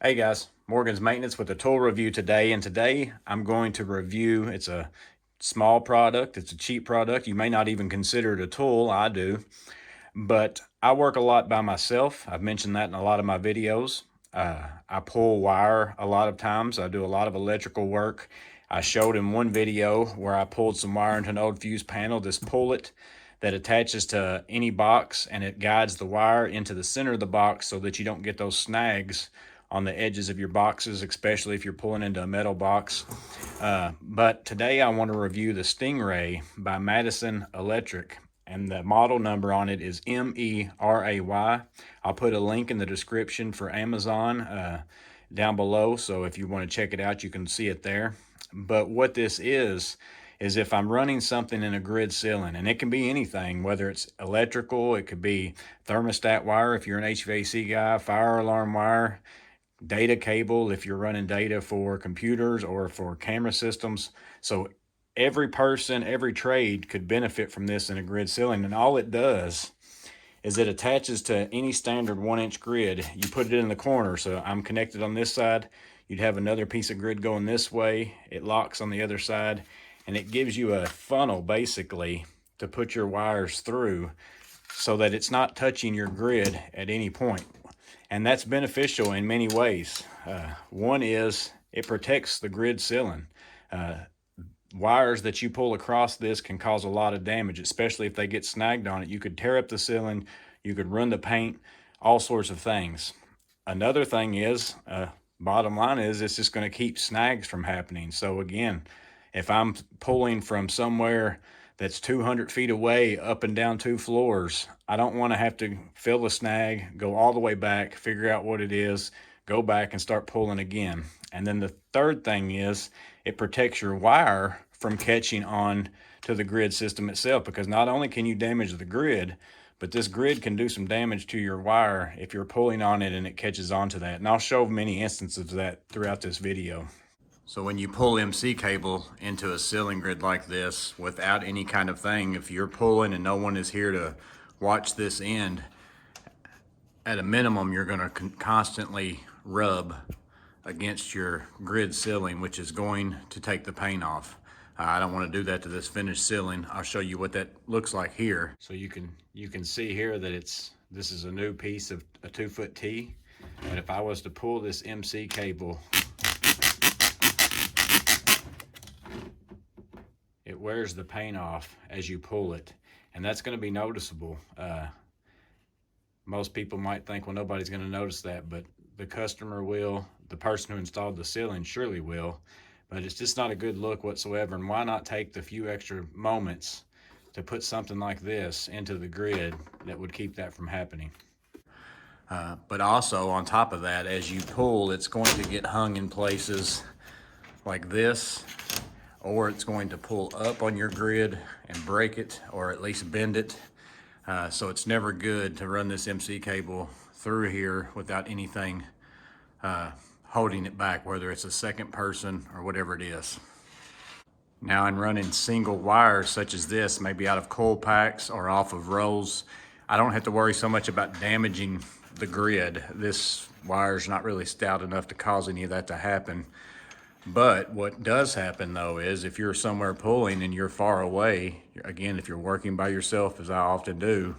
Hey guys, Morgan's Maintenance with a tool review today, and today I'm going to review, it's a small product, it's a cheap product, you may not even consider it a tool, I do, but I work a lot by myself. I've mentioned that in a lot of my videos. I pull wire a lot of times, I do a lot of electrical work. I showed in one video where I pulled some wire into an old fuse panel, just pull it, that attaches to any box and it guides the wire into the center of the box so that you don't get those snags on the edges of your boxes, especially if you're pulling into a metal box. But today I want to review the Stingray by Madison Electric, and the model number on it is MERAY. I'll put a link in the description for Amazon down below, so if you want to check it out, you can see it there. But what this is if I'm running something in a grid ceiling, and it can be anything, whether it's electrical, it could be thermostat wire if you're an HVAC guy, fire alarm wire, data cable if you're running data for computers or for camera systems. So every person, every trade could benefit from this in a grid ceiling. And all it does is it attaches to any standard 1-inch grid. You put it in the corner. So I'm connected on this side. You'd have another piece of grid going this way. It locks on the other side, and it gives you a funnel basically to put your wires through so that it's not touching your grid at any point. And that's beneficial in many ways. One is it protects the grid ceiling. Wires that you pull across this can cause a lot of damage, especially if they get snagged on it. You could tear up the ceiling, you could run the paint, all sorts of things. Another thing is, bottom line is, it's just going to keep snags from happening. So again, if I'm pulling from somewhere that's 200 feet away up and down 2 floors, I don't want to have to fill the snag, go all the way back, figure out what it is, go back and start pulling again. And then the third thing is it protects your wire from catching on to the grid system itself, because not only can you damage the grid, but this grid can do some damage to your wire if you're pulling on it and it catches onto that. And I'll show many instances of that throughout this video. So when you pull MC cable into a ceiling grid like this without any kind of thing, if you're pulling and no one is here to watch this end, at a minimum you're going to constantly rub against your grid ceiling, which is going to take the paint off. I don't want to do that to this finished ceiling. I'll show you what that looks like here. So you can see here that this is a new piece of a 2-foot T. But if I was to pull this MC cable, it wears the paint off as you pull it, and that's going to be noticeable. Most people might think, well, nobody's going to notice that, but the customer will, the person who installed the ceiling surely will, but it's just not a good look whatsoever. And why not take the few extra moments to put something like this into the grid that would keep that from happening? But also on top of that, as you pull, it's going to get hung in places like this, or it's going to pull up on your grid and break it, or at least bend it. So it's never good to run this MC cable through here without anything holding it back, whether it's a second person or whatever it is. Now in running single wires such as this, maybe out of coil packs or off of rolls, I don't have to worry so much about damaging the grid. This wire's not really stout enough to cause any of that to happen. But what does happen though is if you're somewhere pulling and you're far away, again, if you're working by yourself, as I often do,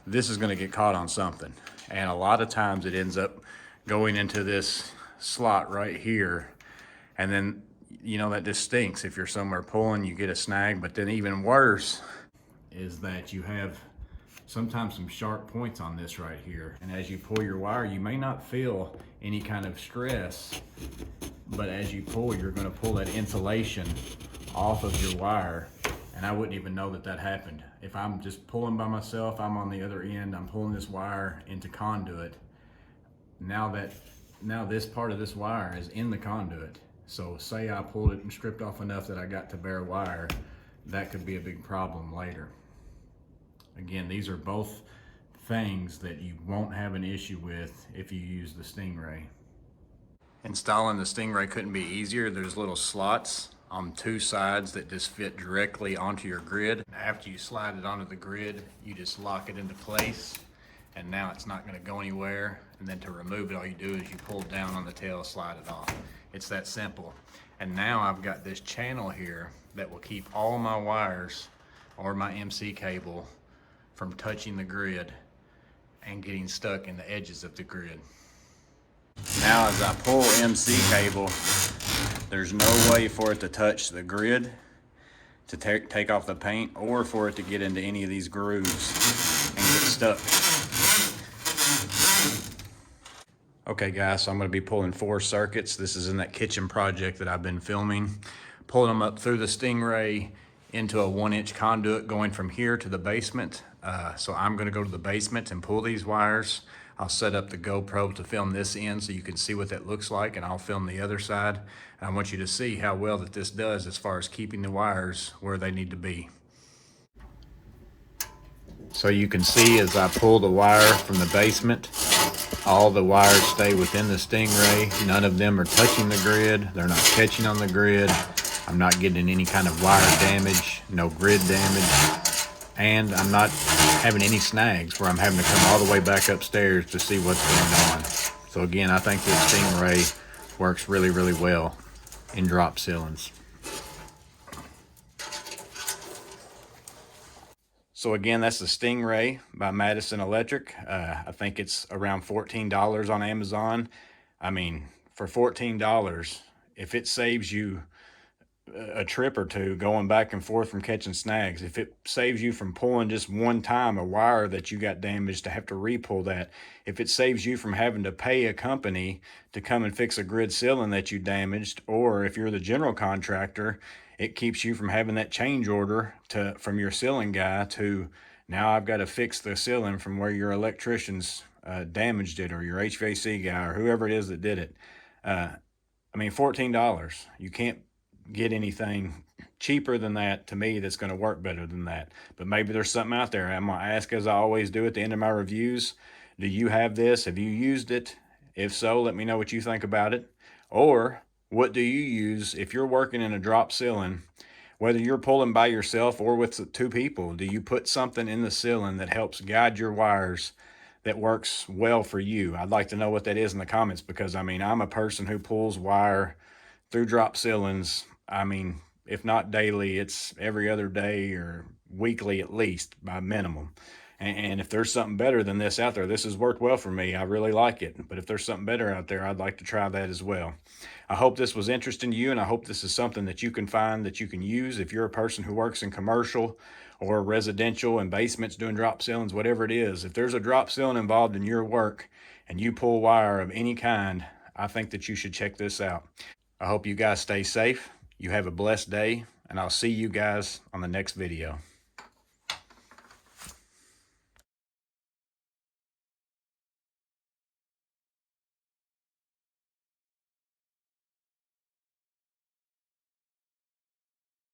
this is going to get caught on something. And a lot of times it ends up going into this slot right here. And then, you know, that just stinks. If you're somewhere pulling, you get a snag. But then even worse is that you have sometimes some sharp points on this right here. And as you pull your wire, you may not feel any kind of stress, but as you pull, you're going to pull that insulation off of your wire, and I wouldn't even know that that happened. If I'm just pulling by myself, I'm on the other end, I'm pulling this wire into conduit. Now this part of this wire is in the conduit. So say I pulled it and stripped off enough that I got to bare wire, that could be a big problem later. Again, these are both things that you won't have an issue with if you use the Stingray. Installing the Stingray couldn't be easier. There's little slots on 2 sides that just fit directly onto your grid. After you slide it onto the grid, you just lock it into place and now it's not going to go anywhere. And then to remove it, all you do is you pull down on the tail, slide it off. It's that simple. And now I've got this channel here that will keep all my wires or my MC cable from touching the grid and getting stuck in the edges of the grid. Now as I pull MC cable, there's no way for it to touch the grid to take off the paint, or for it to get into any of these grooves and get stuck. Okay guys, so I'm going to be pulling 4 circuits. This is in that kitchen project that I've been filming. Pulling them up through the Stingray into a 1-inch conduit going from here to the basement. So I'm going to go to the basement and pull these wires. I'll set up the GoPro to film this end so you can see what that looks like, and I'll film the other side. And I want you to see how well that this does as far as keeping the wires where they need to be. So you can see as I pull the wire from the basement, all the wires stay within the Stingray. None of them are touching the grid. They're not catching on the grid. I'm not getting any kind of wire damage, no grid damage. And I'm not having any snags where I'm having to come all the way back upstairs to see what's going on. So again, I think this Stingray works really, really well in drop ceilings. So again, that's the Stingray by Madison Electric. I think it's around $14 on Amazon. I mean, for $14, if it saves you a trip or two going back and forth from catching snags, if it saves you from pulling just one time a wire that you got damaged to have to re-pull that, if it saves you from having to pay a company to come and fix a grid ceiling that you damaged, or if you're the general contractor, it keeps you from having that change order from your ceiling guy to now I've got to fix the ceiling from where your electricians damaged it, or your HVAC guy, or whoever it is that did it. I mean, $14. You can't get anything cheaper than that, to me, that's going to work better than that. But maybe there's something out there. I'm going to ask, as I always do at the end of my reviews, do you have this? Have you used it? If so, let me know what you think about it. Or what do you use if you're working in a drop ceiling, whether you're pulling by yourself or with 2 people? Do you put something in the ceiling that helps guide your wires that works well for you? I'd like to know what that is in the comments, because I mean, I'm a person who pulls wire through drop ceilings. I mean, if not daily, it's every other day or weekly at least, by minimum. And if there's something better than this out there, this has worked well for me. I really like it. But if there's something better out there, I'd like to try that as well. I hope this was interesting to you, and I hope this is something that you can find that you can use if you're a person who works in commercial or residential and basements doing drop ceilings, whatever it is. If there's a drop ceiling involved in your work and you pull wire of any kind, I think that you should check this out. I hope you guys stay safe. You have a blessed day, and I'll see you guys on the next video.